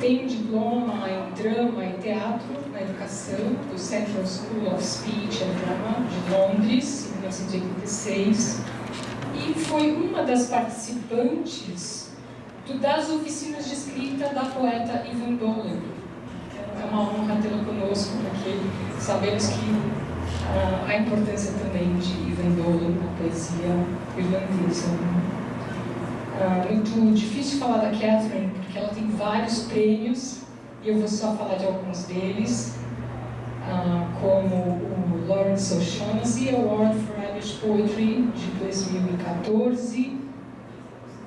tem um diploma em drama e teatro na educação do Central School of Speech and Drama de Londres, em 1986, e foi uma das participantes das oficinas de escrita da poeta Evan Dolan. É uma honra tê-la conosco, porque sabemos que a importância também de Evan Dolan na poesia irlandesa. Muito difícil falar da Catherine, porque ela tem vários prêmios, e eu vou só falar de alguns deles, como o Lawrence O'Shaughnessy Award for Irish Poetry, de 2014.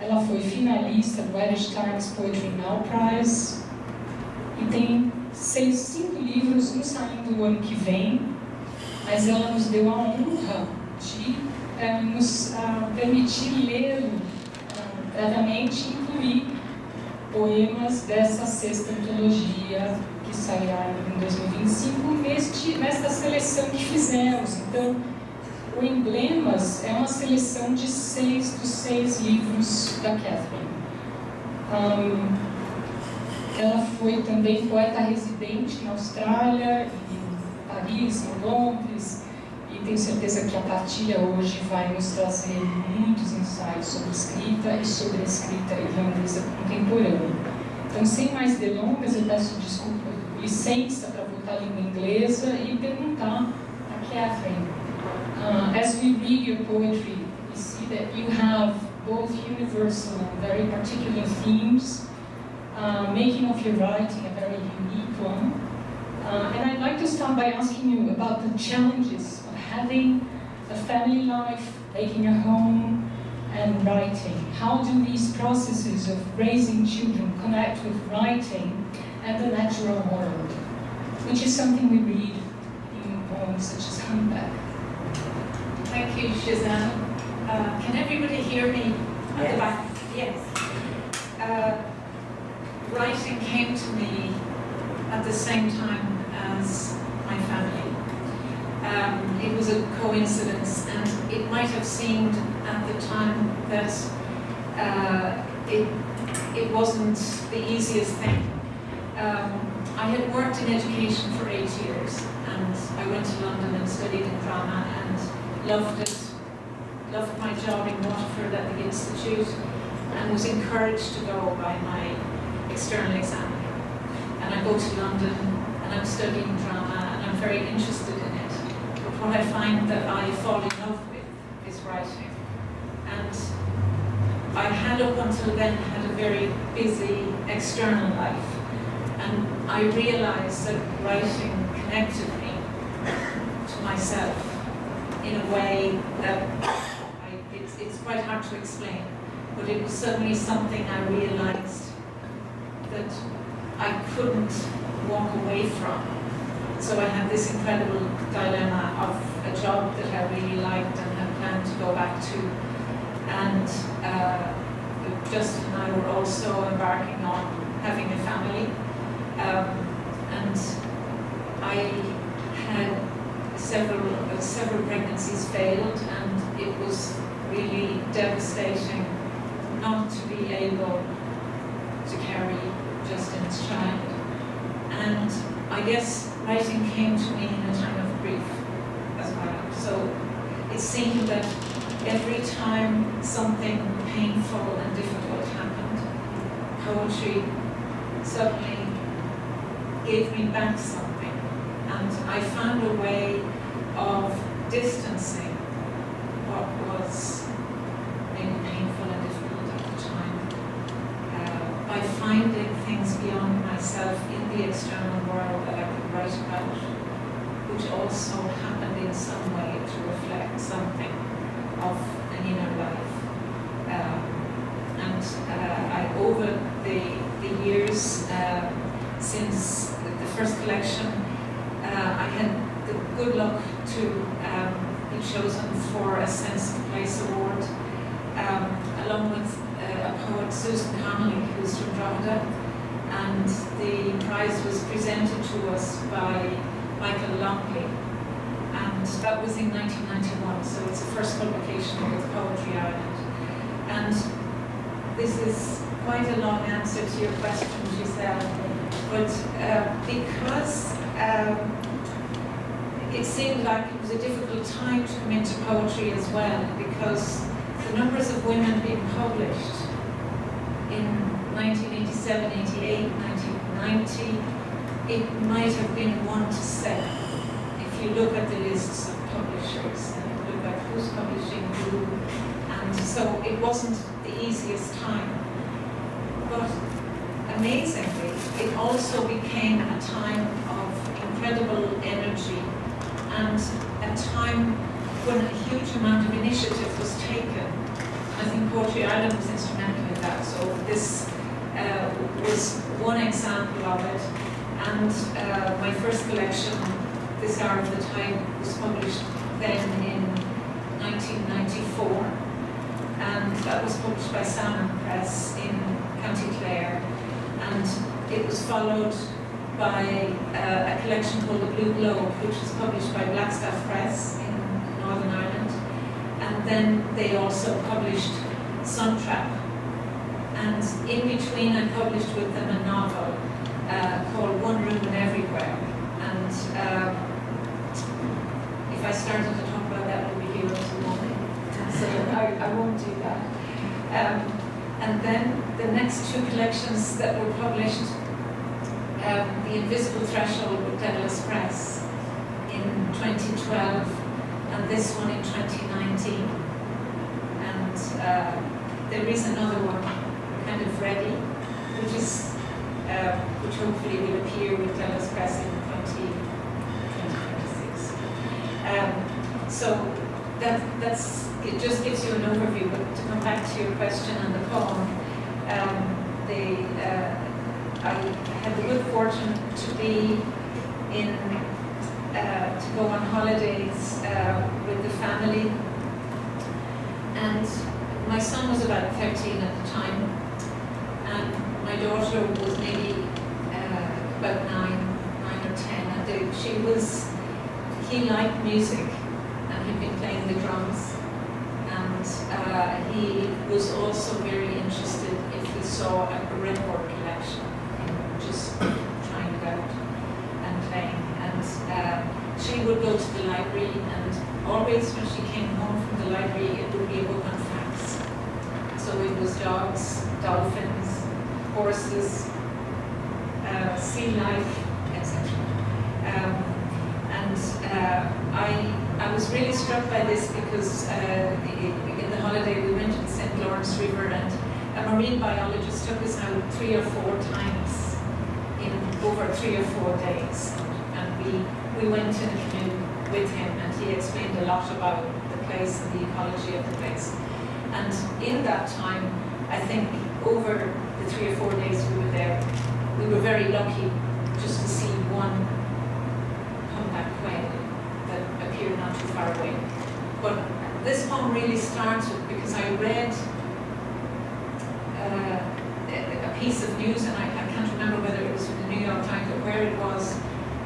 Ela foi finalista do Irish Times Poetry Now Prize, e tem 5 livros, um saindo o ano que vem, mas ela nos deu a honra de nos permitir lê-lo brevemente, incluir poemas dessa sexta antologia que sairá em 2025, nesta seleção que fizemos. Então, o Emblemas é uma seleção de 6 dos 6 livros da Catherine. Ela foi também poeta residente na Austrália, em Paris, em Londres, e tenho certeza que a partilha hoje vai nos trazer muitos insights sobre escrita e sobre a escrita irlandesa contemporânea. Então, sem mais delongas, eu peço licença para voltar à língua inglesa e perguntar a Catherine. As we read your poetry, we see that you have both universal and very particular themes, making of your writing a very unique one. And I'd like to start by asking you about the challenges of having a family life, making a home, and writing. How do these processes of raising children connect with writing and the natural world, which is something we read in poems such as Humpback? Thank you, Gisele. Can everybody hear me at the back? Yes. Writing came to me at the same time as my family. It was a coincidence, and it might have seemed at the time that it wasn't the easiest thing. I had worked in education for 8 years, and I went to London and studied in drama and loved it, loved my job in Waterford at the Institute, and was encouraged to go by my external exam. And I go to London and I'm studying drama and I'm very interested in it. But what I find that I fall in love with is writing. And I had up until then had a very busy external life. And I realized that writing connected me to myself in a way that it's quite hard to explain. But it was suddenly something I realized that I couldn't walk away from. So I had this incredible dilemma of a job that I really liked and had planned to go back to. And Justin and I were also embarking on having a family. And I had several pregnancies failed, and it was really devastating not to be able to carry Justin's child. And I guess writing came to me in a time of grief as well. So it seemed that every time something painful and difficult happened, poetry suddenly gave me back something. And I found a way of distancing what was maybe painful and difficult at the time by finding things beyond myself in the external world that I could write about, which also happened in some way to reflect something of an inner life. I over the years since the first collection, I had the good luck to be chosen for a Sense of Place award, along with a poet, Susan Connolly, who's from Drogheda, and the prize was presented to us by Michael Longley, and that was in 1991, so it's the first publication with Poetry Ireland. And this is quite a long answer to your question, Gisele, but because it seemed like it was a difficult time to come into poetry as well, because the numbers of women being published in 1987, 88, 1990, it might have been 1 to 7. If you look at the lists of publishers and you look at who's publishing who, and so it wasn't the easiest time. But amazingly, it also became a time of incredible energy and a time when a huge amount of initiative was taken. I think Poetry Ireland was instrumental in that, so this was one example of it. And my first collection, This Hour of the Tide, was published then in 1994, and that was published by Salmon Press in County Clare, and it was followed by a collection called The Blue Globe, which was published by Blackstaff Press in Northern Ireland, and then they also published Suntrap, and in between I published with them a novel called One Room and Everywhere, and if I started to talk about that, we'd be here until morning, so I won't do that. And then the next two collections that were published, The Invisible Threshold with Deadless Press in 2012, and this one in 2019. And there is another one kind of ready, which hopefully will appear with Deadless Press in 2026. So that's it. Just gives you an overview. But to come back to your question on the poem, I had the good fortune to be to go on holidays with the family, and my son was about 13 at the time, and my daughter was maybe about 9 or 10, and he liked music, and he'd been playing the drums, and he was also very interested if he saw a record collection, just trying it out and playing. And she would go to the library, and always when she came home from the library, it would be a book on facts. So it was dogs, dolphins, horses, sea life, etc. I was really struck by this because in the holiday we went to the St. Lawrence River, and a marine biologist took us out 3 or 4 times in over 3 or 4 days, and we went in a canoe with him, and he explained a lot about the place and the ecology of the place. And in that time, I think over the 3 or 4 days we were there, we were very lucky just to see one humpback whale that appeared not too far away. But this poem really started because I read a piece of news, and I can't remember whether it was from the New York Times or where it was,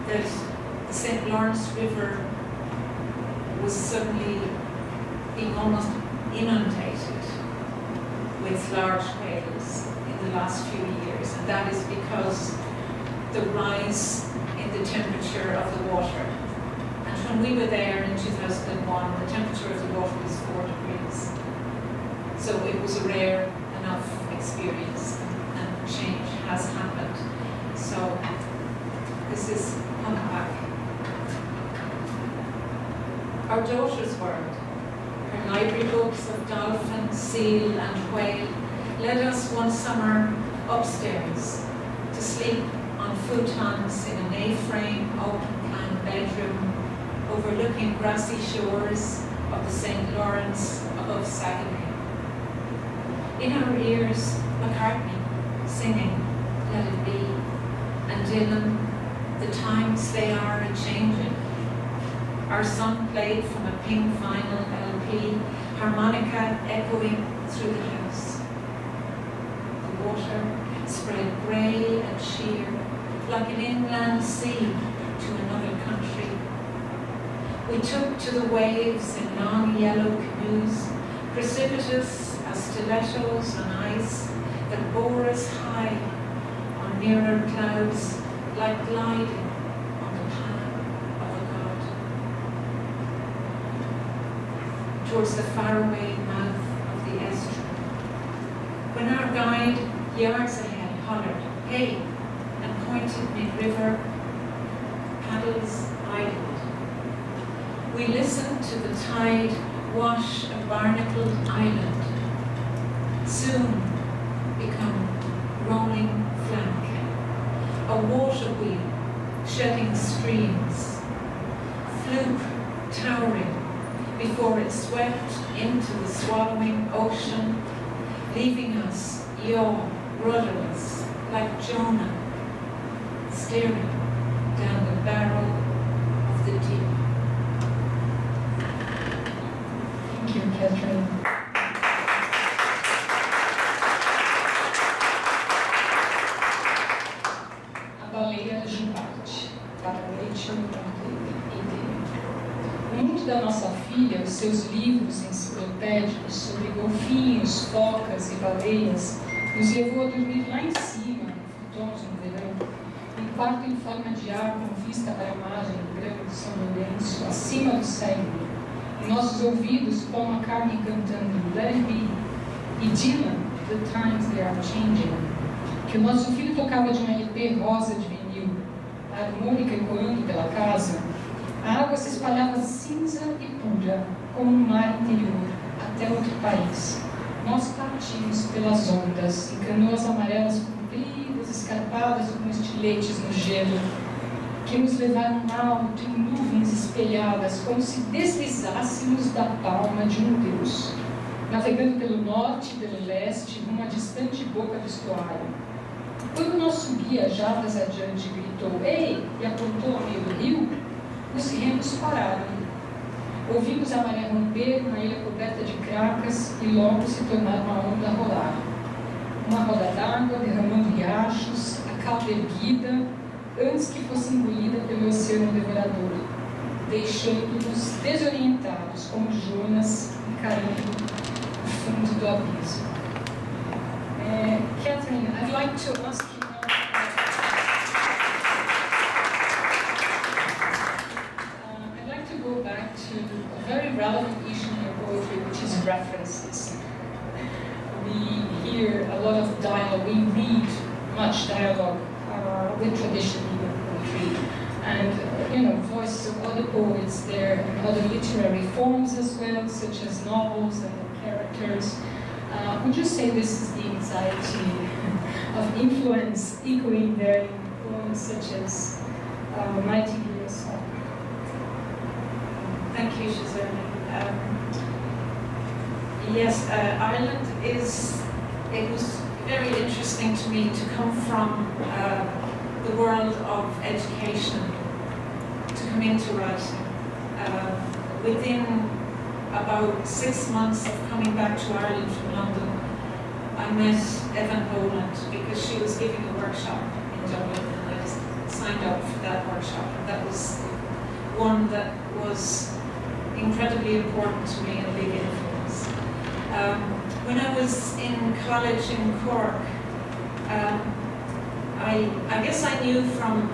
that the St. Lawrence River was suddenly being almost inundated with large whales in the last few years, and that is because the rise in the temperature of the water. And when we were there in 2001, the temperature of the water was 4 degrees. So it was a rare enough experience, and change has happened. So this is Humpback. Our daughter's world, her library books of dolphin, seal, and whale, led us one summer upstairs to sleep on futons in an A-frame open-plan bedroom overlooking grassy shores of the St. Lawrence above Saguenay. In our ears, McCartney singing Let It Be, and Dylan, The Times They Are A-Changing. Our son played from a pink vinyl LP, harmonica echoing through the house. The water spread grey and sheer, like an inland sea to another country. We took to the waves in long yellow canoes, precipitous as stilettos on ice that bore us high on nearer clouds, like gliding on the path of a god, towards the faraway mouth of the estuary. When our guide, yards ahead, hollered, "Hey," and pointed mid-river, paddles idled. We listened to the tide wash a barnacled island, soon become rolling flank, a water wheel shedding streams, fluke towering before it swept into the swallowing ocean, leaving us yaw rudderless like Jonah, staring down the barrel of the deep. Thank you, Catherine. A baleia de parte, para leite e teve. O mundo da nossa filha, os seus livros enciclopédicos sobre golfinhos, focas e baleias, nos levou a dormir lá em cima, em futons no verão, em quarto em forma de ar com vista para a margem do Grande São Lourenço, acima do cérebro. Em nossos ouvidos, Paul McCartney cantando Let It Be e Dylan, The Times They Are Changing, que o nosso filho tocava de um LP rosa de vinil, a harmônica ecoando pela casa. A água se espalhava cinza e pura, como um mar interior, até outro país. Nós partimos pelas ondas, em canoas amarelas compridas, escarpadas como estiletes no gelo, que nos levaram alto em nuvens espelhadas, como se deslizássemos da palma de um deus, navegando pelo norte e pelo leste, numa distante boca do estuário. Quando o nosso guia, jardas adiante, gritou "Ei!" e apontou ao meio do rio, os remos pararam. Ouvimos a maré romper na ilha coberta de cracas e logo se tornar uma onda a rolar. Uma roda d'água derramando riachos, a cauda erguida, antes que fosse engolida pelo oceano devorador, deixando-nos desorientados como Jonas encarando o fundo do abismo. Catherine, I'd like to ask you now, I'd like to go back to a very relevant issue in your poetry, which is references. We hear a lot of dialogue, we read much dialogue with traditional poetry, and voices of other poets there, and other literary forms as well, such as novels and characters. Would you say this is the anxiety of influence echoing there in poems such as Nightingale's Song? Thank you, Gisele. Yes, Ireland it was very interesting to me to come from the world of education to come into writing. Within about 6 months of coming back to Ireland from London, I met Evan Boland because she was giving a workshop in Dublin, and I just signed up for that workshop. And that was one that was incredibly important to me and a big influence. When I was in college in Cork, I guess I knew from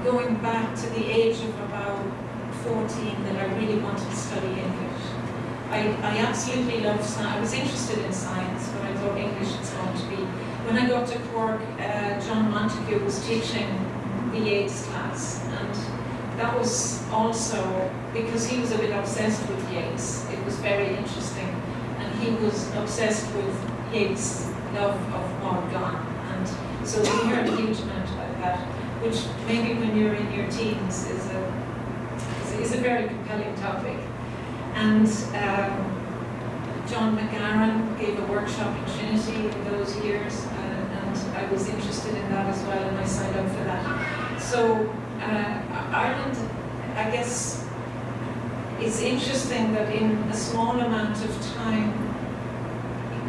going back to the age of about 14 that I really wanted to study English. I absolutely loved science. I was interested in science, but I thought English was going to be. When I got to Cork, John Montague was teaching the Yeats class, and that was also because he was a bit obsessed with Yeats. It was very interesting, and he was obsessed with Yeats' love of Morgan, and so we heard a huge amount about that, which maybe when you're in your teens is a very compelling topic. And John McGarren gave a workshop in Trinity in those years, and I was interested in that as well, and I signed up for that. So Ireland, I guess, it's interesting that in a small amount of time,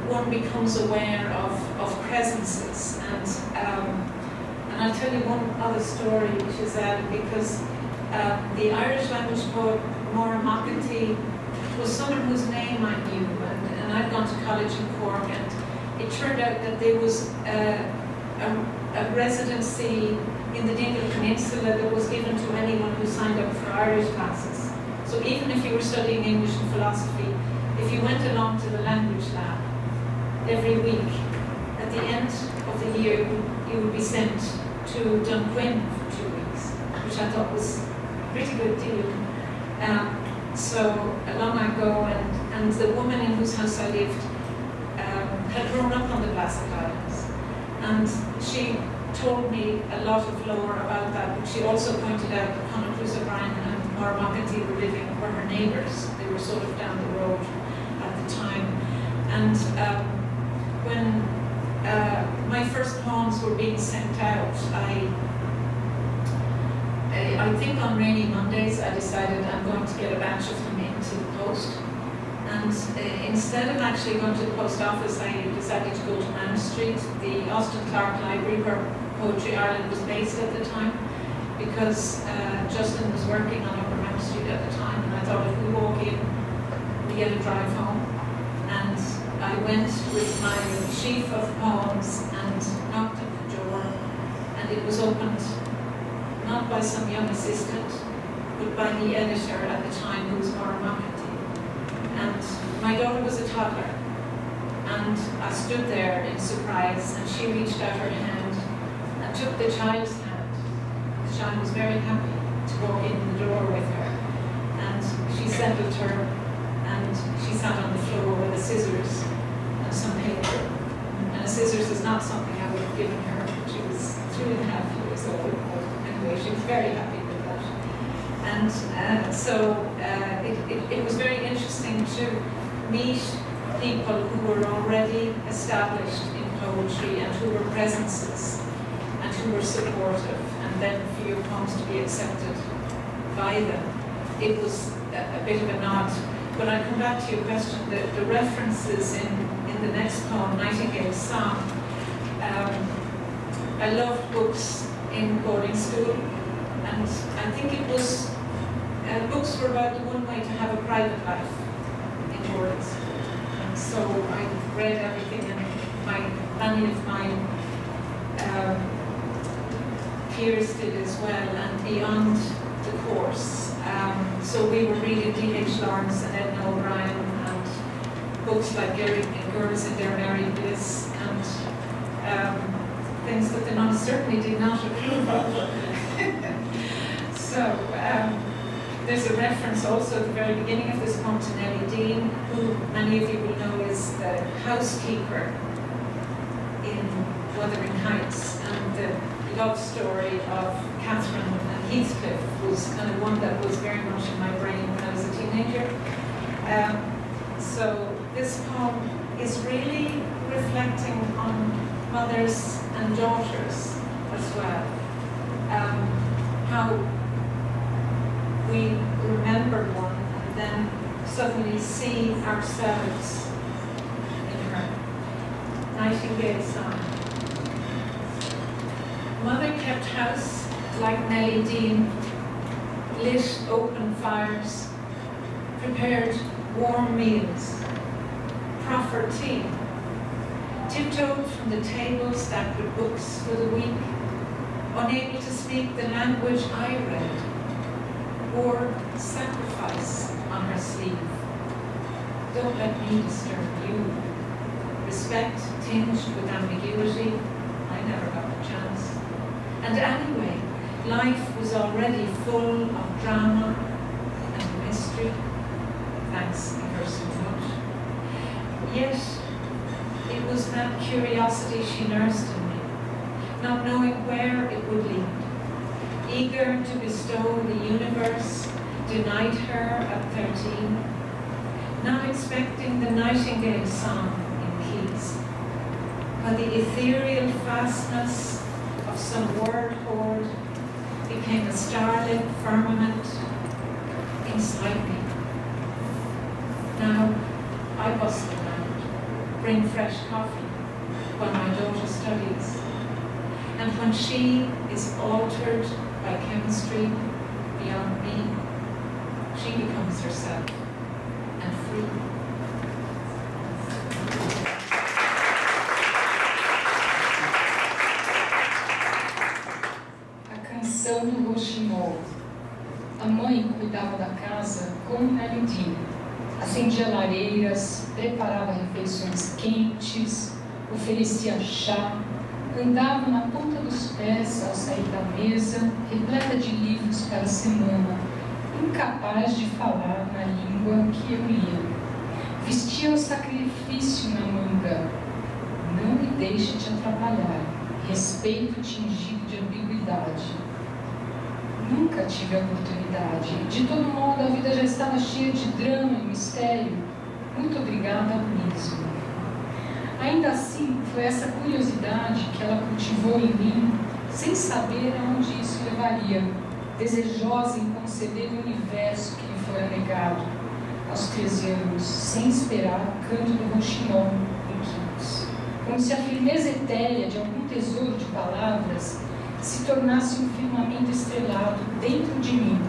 one becomes aware of presences. And I'll tell you one other story, which is because the Irish language poet Moya Cannon was someone whose name I knew, and I'd gone to college in Cork, and it turned out that there was a residency in the Dingle Peninsula that was given to anyone who signed up for Irish classes. So even if you were studying English and philosophy, if you went along to the language lab every week, at the end of the year, you would be sent to Dunquin for 2 weeks, which I thought was a pretty good deal. So along I go, and the woman in whose house I lived had grown up on the Basque Islands, and she told me a lot of lore about that, but she also pointed out that Conor Cruise O'Brien and Moya Cannon were living, were her neighbours. They were sort of down the road at the time. And when my first poems were being sent out, I think on rainy Mondays I decided I'm going to get a batch of them into the post. And instead of actually going to the post office, I decided to go to Manor Street, the Austin Clarke Library, where Poetry Ireland was based at the time, because Justin was working on Upper Manor Street at the time, and I thought if we walk in, we get a drive home. And I went with my sheaf of poems and knocked at the door, and it was opened not by some young assistant, but by the editor at the time, who was Moya Cannon. And my daughter was a toddler, and I stood there in surprise, and she reached out her hand and took the child's hand. The child was very happy to walk in the door with her, and she settled her, and she sat on the floor with the scissors and some paper. And the scissors is not something I would have given her. She was 3.5 years old. Anyway, she was very happy with that. And so it was very interesting to meet people who were already established in poetry and who were presences and who were supportive, and then for your poems to be accepted by them. It was a bit of a nod. When I come back to your question, the references in the next poem, Nightingale's Song, I loved books in boarding school, and I think it was books were about the one way to have a private life in boarding school. And so I read everything, and many of my peers did as well, and beyond the course. So we were reading D.H. Lawrence and Edna O'Brien, and books like Girls in Their Merry Bliss, and things that the nuns certainly did not approve of. So there's a reference also at the very beginning of this poem to Nellie Dean, who many of you will know is the housekeeper in Wuthering Heights, and the love story of Catherine and Heathcliff was kind of one that was very much in my brain when I was a teenager. So this poem is really reflecting on mothers and daughters as well. How we remember one and then suddenly see ourselves in her. Nightingale's Song. Mother kept house like Nellie Dean, lit open fires, prepared warm meals, proffered tea, tiptoed from the table stacked with books for the week, unable to speak the language I read, or sacrifice on her sleeve. Don't let me disturb you. Respect tinged with ambiguity, I never got the chance. And anyway, life was already full of drama and mystery. Thanks ever so much. Yet, it was that curiosity she nursed in me, not knowing where it would lead. Eager to bestow the universe, denied her at 13, not expecting the Nightingale Song in keys, but the ethereal fastness of some word hoard became a starlit firmament inside me. Now I bustle around, bring fresh coffee while my daughter studies, and when she is altered by chemistry beyond me, she becomes herself and Canção do roxinol. A mãe cuidava da casa como Melody. Acendia lareiras, preparava refeições quentes, oferecia chá, andava na ponta dos pés ao sair da mesa, repleta de livros para a semana, incapaz de falar na língua que eu lia. Vestia o sacrifício na manga. Não me deixe te atrapalhar. Respeito tingido de ambiguidade. Nunca tive a oportunidade. De todo modo, a vida já estava cheia de drama e mistério. Muito obrigada mesmo. Ainda assim, foi essa curiosidade que ela cultivou em mim, sem saber aonde isso levaria, desejosa em conceber o universo que lhe fora negado. Aos 13 anos, sem esperar o canto do roxinol em Yeats. Como se a firmeza etérea de algum tesouro de palavras se tornasse um firmamento estrelado dentro de mim.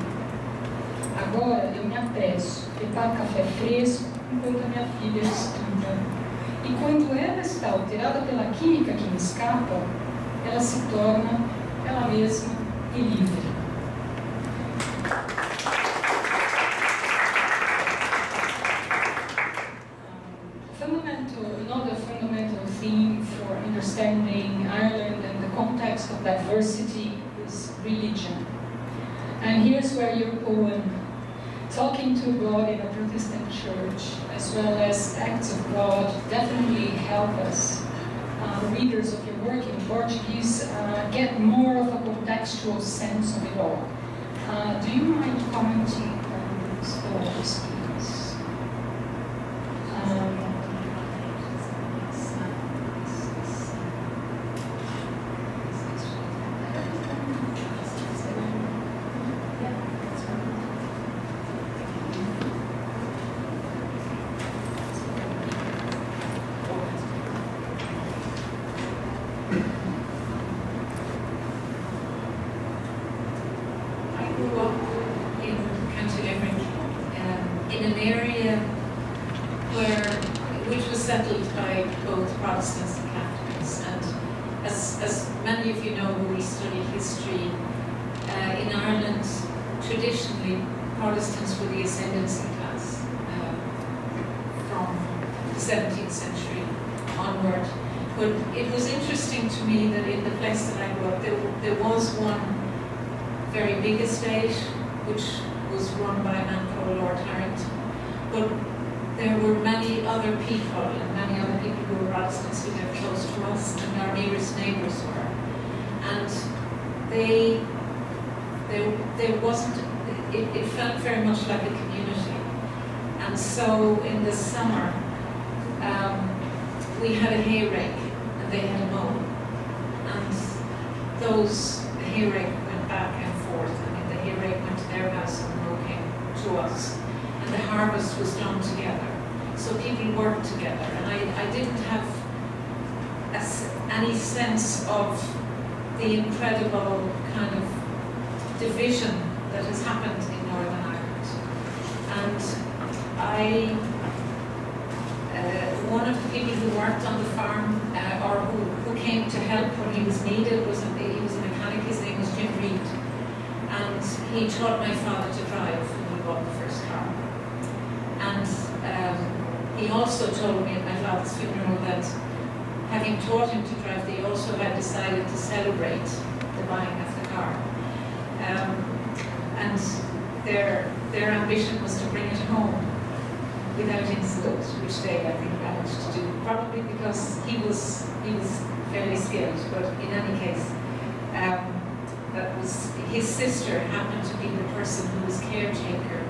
Agora eu me apresso, preparo café fresco enquanto a minha filha estuda. E quando ela está alterada pela química que me escapa, ela se torna ela mesma e livre. Another fundamental theme for understanding Ireland and the context of diversity is religion. And here's where your poem, Talking to God in a Protestant Church, as well as Acts of God, definitely help us, readers of your work in Portuguese, get more of a contextual sense of it all. Do you mind commenting on these poems, please? Settled by both Protestants and Catholics, and as many of you know who we study history, in Ireland, traditionally Protestants were the ascendancy class from the 17th century onward. But it was interesting to me that in the place that I grew up, there was one very big estate which was run by a man called Lord Harrington. But there were many other people, and many other people who were Protestants who lived close to us, and our nearest neighbours were. And there wasn't, it felt very much like a community. And so in the summer, we had a hay rake, and they had a mow. And those hay rake went back and forth, and the hay rake went to their house, and the mow came to us. And the harvest was done together. So people worked together, and I didn't have any sense of the incredible kind of division that has happened in Northern Ireland. And one of the people who worked on the farm, or who came to help when he was needed, he was a mechanic. His name was Jim Reed, and he taught my father to drive when we bought the first car. And he also told me at my father's funeral that, having taught him to drive, they also had decided to celebrate the buying of the car. And their ambition was to bring it home without incident, which they, I think, managed to do. Probably because he was fairly skilled, but in any case, that was his sister happened to be the person who was caretaker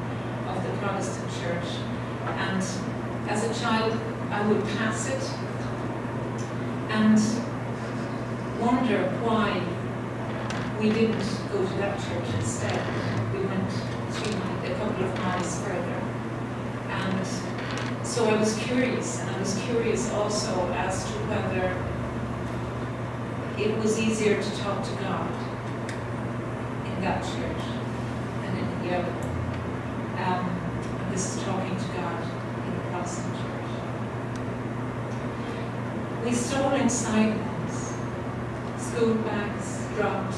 of the Protestant church. And as a child, I would pass it and wonder why we didn't go to that church instead. We went a couple of miles further. And so I was curious, and I was curious also as to whether it was easier to talk to God in that church than in the other. And this is talking to God in Protestant church. We stroll inside once, school bags dropped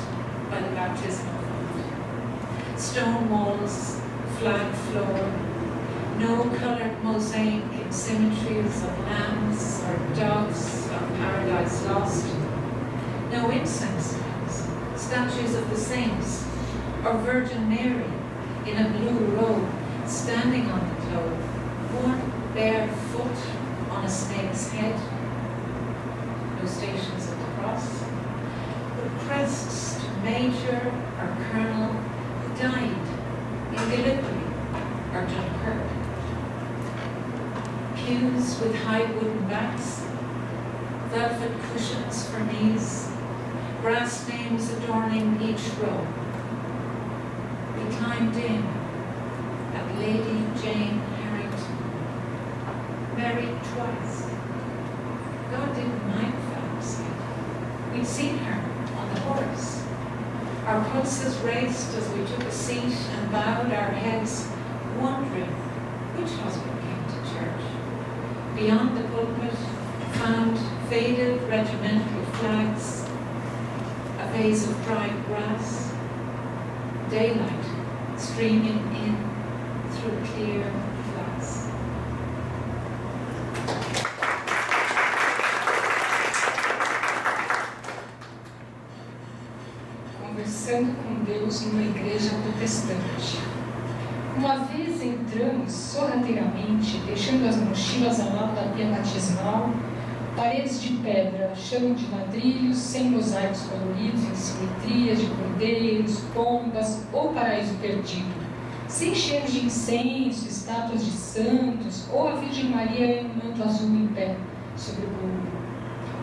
by the baptismal font, stone walls, flag floor, no coloured mosaic in symmetries of lambs or doves of paradise lost, no incense flags, statues of the saints, or Virgin Mary in a blue robe standing on the clove, one bare foot on a snake's head, no stations of the cross, but crests to major or colonel who died in Gallipoli or Dunkirk. Pews with high wooden backs, velvet cushions for knees, brass names adorning each row. We climbed in at Lady Jane Harrington, married twice. God didn't mind Philip's head. We'd seen her on the horse. Our pulses raced as we took a seat and bowed our heads, wondering which husband came to church. Beyond the pulpit, found faded regimental flags, a vase of dried grass, daylight streaming in through clear glass. Conversando com Deus numa igreja protestante. Uma vez entramos sorrateiramente, deixando as mochilas ao lado da pia batismal, paredes de pedra, chão de ladrilhos, sem mosaicos coloridos em simetrias de cordeiros, pombas ou paraíso perdido, sem cheiros de incenso, estátuas de santos ou a Virgem Maria em um manto azul em pé sobre o corpo,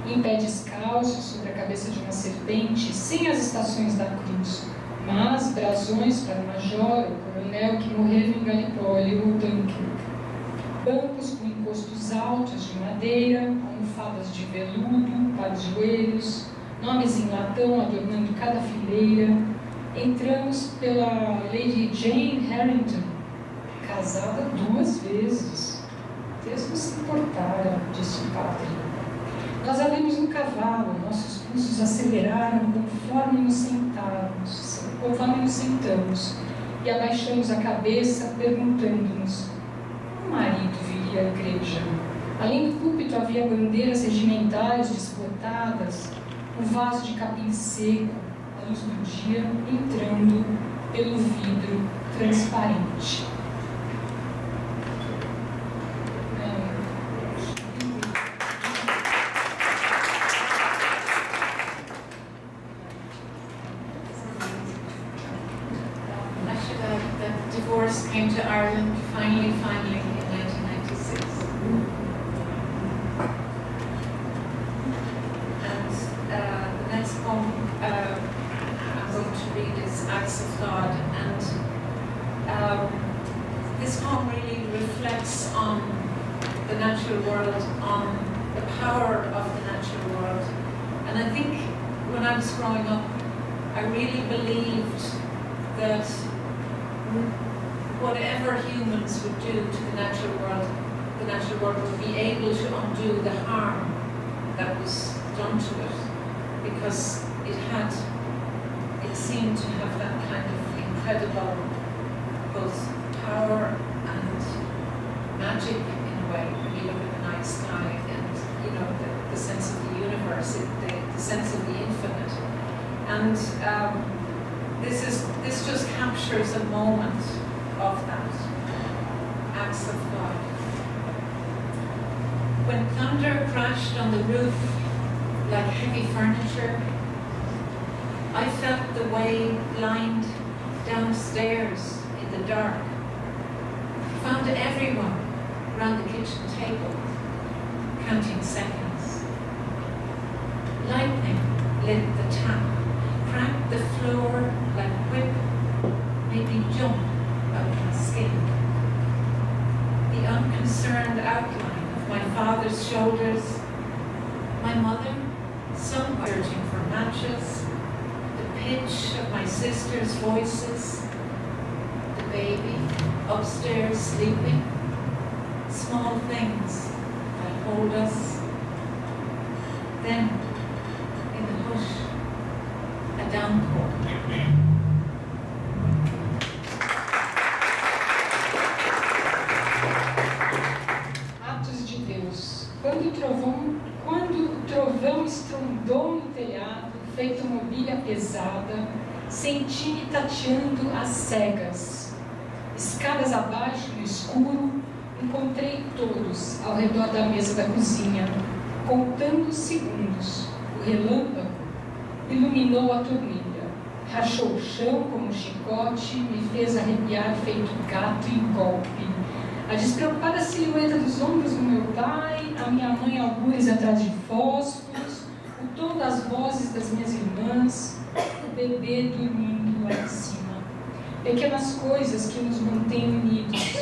em pé descalço sobre a cabeça de uma serpente, sem as estações da cruz, mas brasões para o major ou coronel que morreram em Gallipoli ou Dunkirk, bancos com encostos altos de madeira, almofadas de veludo para os joelhos, nomes em latão adornando cada fileira. Entramos pela Lady Jane Harrington, casada 2 vezes. Deus não se importara, disse o padre. Nós a vimos no cavalo, nossos pulsos aceleraram conforme nos sentamos e abaixamos a cabeça, perguntando-nos: o marido viria à igreja? Além do púlpito havia bandeiras regimentais desbotadas, um vaso de capim seco, a luz do dia entrando pelo vidro transparente. Divorce came to Ireland finally in 1996. And the next poem I'm going to read is Acts of God. And this poem really reflects on the natural world, on the power of the natural world. And I think when I was growing up, I really believed that whatever humans would do to the natural world would be able to undo the harm that was done to it, because it seemed to have that kind of incredible both power and magic in a way. When you look at the night sky and the sense of the universe, the sense of the infinite, and this just captures a moment of that. Acts of God. When thunder crashed on the roof like heavy furniture, I felt the way lined downstairs in the dark. Found everyone round the kitchen table, counting seconds. Lightning lit the tap, cracked the floor like whip, made me jump out of my skin. The unconcerned outline of my father's shoulders, my mother, somewhere searching for matches, the pitch of my sister's voices, the baby upstairs sleeping, small things that hold us. Then, in the hush, a downpour. Atos de Deus. Quando o trovão estrondou no telhado, feito mobília pesada, senti-me tateando às cegas. Escadas abaixo, no escuro, encontrei todos ao redor da mesa da cozinha, contando os segundos. O relâmpago iluminou a torneira, rachou o chão como um chicote, me fez arrepiar feito gato em golpe. A despreocupada silhueta dos ombros do meu pai, a minha mãe algures atrás de fósforos, o tom das vozes das minhas irmãs, o bebê dormindo lá em cima. Pequenas coisas que nos mantêm unidos.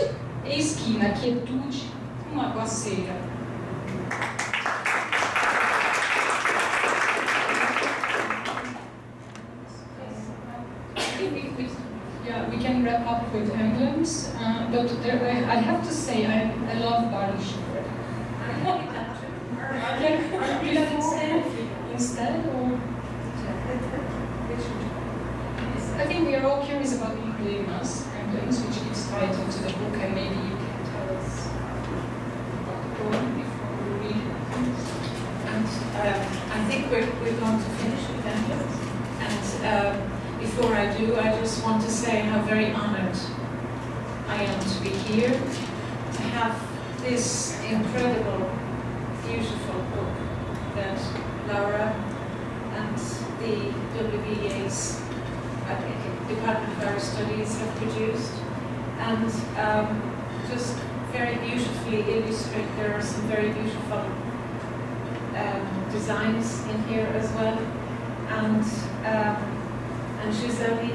Eis que, na quietude, uma aguaceira. Yeah, we can wrap up with emblems, but I have to say I love barley sugar. Instead, or I think we are all curious about Emblemas, which gives title to the book, and maybe you can tell us about the poem before we read it. And I think we're going to finish with emblems. And before I do, I just want to say how very honoured I am to be here, to have this incredible, beautiful book that Laura and the W. Yeats Department of Irish Studies have produced, and just very beautifully illustrated. There are some very beautiful designs in here as well, and Gisele,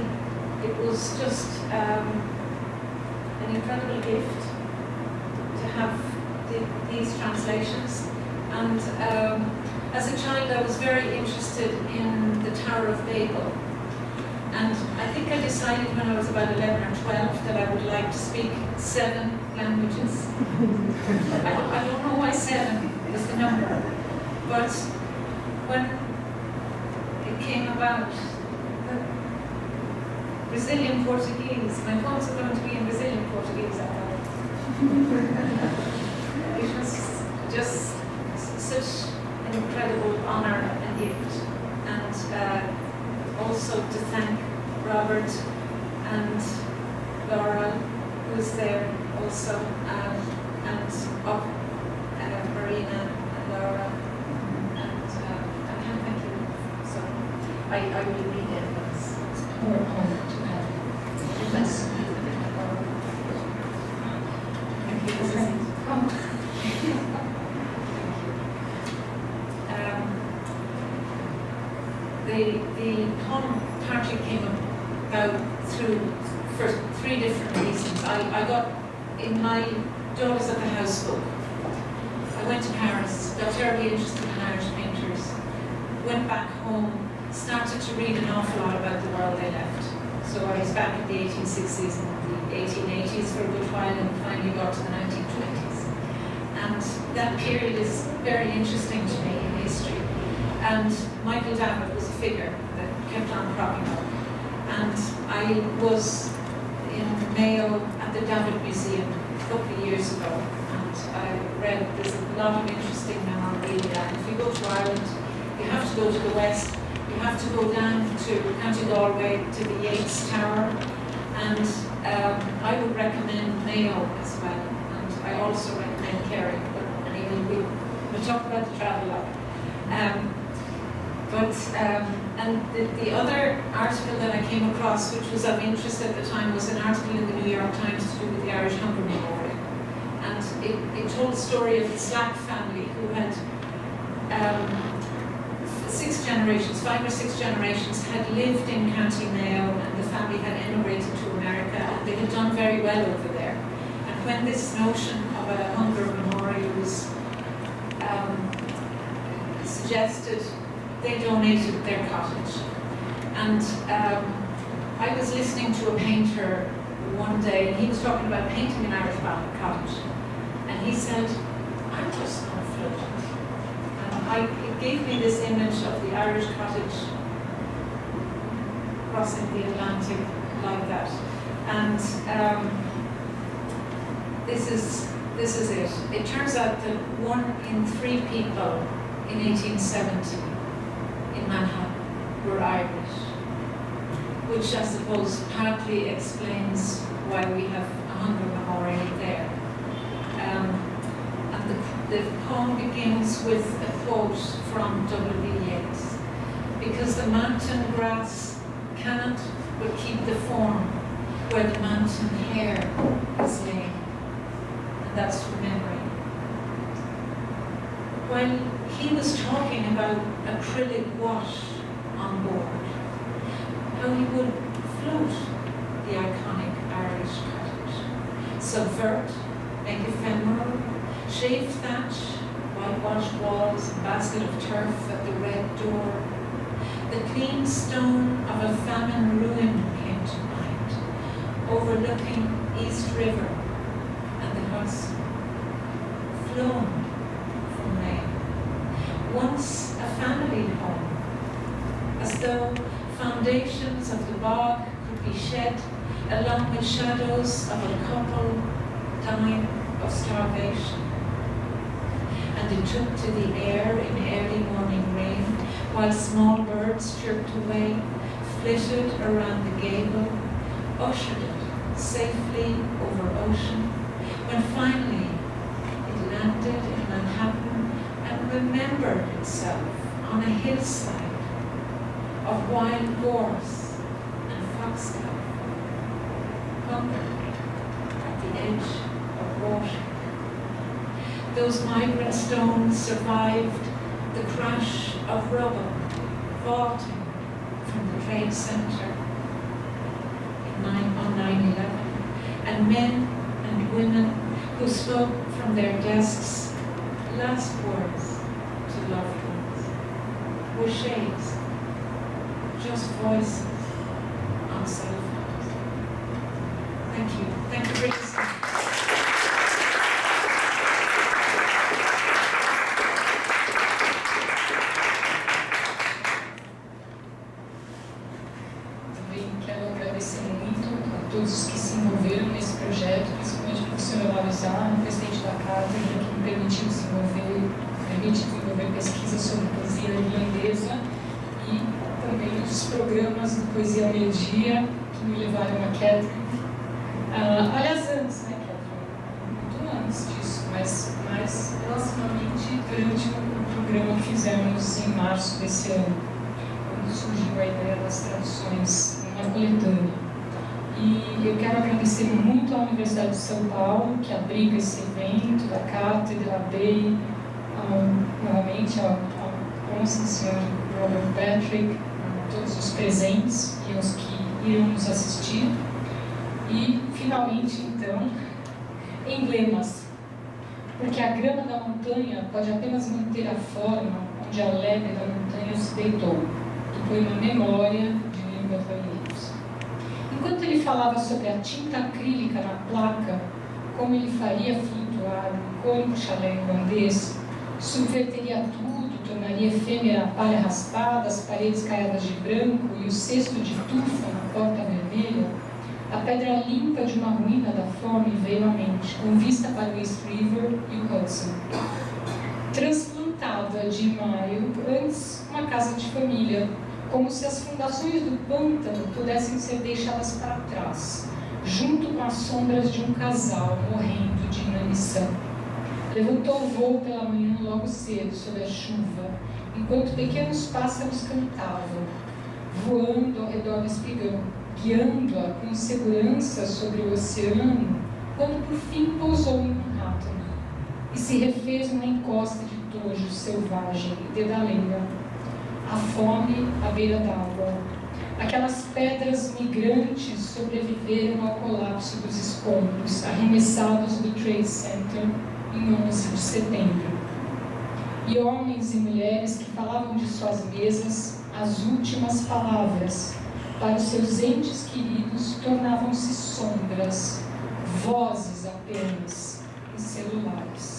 it was just an incredible gift to have these translations. And as a child, I was very interested in the Tower of Babel. And I think I decided when I was about 11 or 12 that I would like to speak 7 languages. I don't know why 7 is the number, but when it came about, Brazilian Portuguese, my poems are going to be in Brazilian Portuguese, I thought. It was just such an incredible honour and gift. And also to thank Robert and Laura, who's there also, and Marina and Laura, and I can't thank you. So I will read it. It's Our honor to have you. Yes. The poem Parte came about through for 3 different reasons. I got in my Daughters of the House book. I went to Paris, got terribly interested in Irish painters, went back home, started to read an awful lot about the world I left. So I was back in the 1860s and the 1880s for a good while, and finally got to the 1920s. And that period is very interesting to me in history. And Michael Davitt was a figure that kept on cropping up. And I was in Mayo at the Davitt Museum a couple of years ago, and I read there's a lot of interesting memorabilia. And if you go to Ireland, you have to go to the west. You have to go down to County Galway to the Yeats Tower, and I would recommend Mayo as well. And I also recommend Kerry, but anyway, we'll talk about the travel log. And the other article that I came across, which was of interest at the time, was an article in the New York Times to do with the Irish Hunger Memorial. And it told the story of the Slack family who had 5 or 6 generations had lived in County Mayo, and the family had emigrated to America, and they had done very well over there. And when this notion of a hunger memorial was suggested, they donated their cottage. And I was listening to a painter one day, and he was talking about painting an Irish cottage. And And he said, I'm just not floating. And it gave me this image of the Irish cottage crossing the Atlantic like that. And this is it. It turns out that 1 in 3 people in 1870 in Manhattan were Irish, which I suppose partly explains why we have a hunger memorial there. And the poem begins with a quote from W. Yeats, because the mountain grass cannot but keep the form where the mountain hair is laid. And that's remembering. When he was talking about acrylic wash on board, how he would float the iconic Irish cottage, subvert, make ephemeral, shaved thatch, whitewashed walls, a basket of turf at the red door. The clean stone of a famine ruin came to mind, overlooking East River and the Hudson, flown from Maine. Once a family home, as though foundations of the bog could be shed along with shadows of a couple dying of starvation. And it took to the air in early morning rain, while small birds chirped away, flitted around the gable, ushered it safely over ocean, when finally it landed in Manhattan and remembered itself on a hillside of wild boars and foxglove, hungry at the edge of water. Those migrant stones survived the crash of rubble vaulting from the Trade Center on 9/11, and men and women who spoke from their desks last words to loved ones were shades, just voices on cell phones. Thank you. Thank you for listening. Todos os que se envolveram nesse projeto, principalmente o professor Eiléan, presidente da Cátedra, que me permite desenvolver pesquisa sobre poesia irlandesa e também os programas de poesia melodia que me levaram a Catherine. Aliás, antes, né, Catherine? Muito antes disso, mas relativamente durante o programa que fizemos em março desse ano, quando surgiu a ideia das traduções numa coletânea. E eu quero agradecer muito à Universidade de São Paulo, que abriga esse evento, da Cátedra W, novamente ao Nosso Senhor Robert Patrick, a todos os presentes e aos que irão nos assistir. E, finalmente, então, Emblemas, porque a grama da montanha pode apenas manter a forma onde a leve da montanha se deitou, do poema Memória, de língua Yeats. Enquanto ele falava sobre a tinta acrílica na placa, como ele faria flutuar o icônico chalé irlandês, subverteria tudo, tornaria efêmera a palha raspada, as paredes caiadas de branco e o cesto de tufa na porta vermelha, a pedra limpa de uma ruína da fome veio à mente, com vista para o East River e o Hudson. Transplantada de maio, antes uma casa de família, como se as fundações do pântano pudessem ser deixadas para trás, junto com as sombras de um casal morrendo de inanição. Levantou o voo pela manhã logo cedo, sob a chuva, enquanto pequenos pássaros cantavam, voando ao redor do espigão, guiando-a com segurança sobre o oceano, quando por fim pousou em Manhattan e se refez numa encosta de tojo selvagem e dedaleira. A fome à beira d'água. Aquelas pedras migrantes sobreviveram ao colapso dos escombros, arremessados do Trade Center em 11 de setembro. E homens e mulheres que falavam de suas mesas, as últimas palavras, para os seus entes queridos, tornavam-se sombras, vozes apenas, e celulares.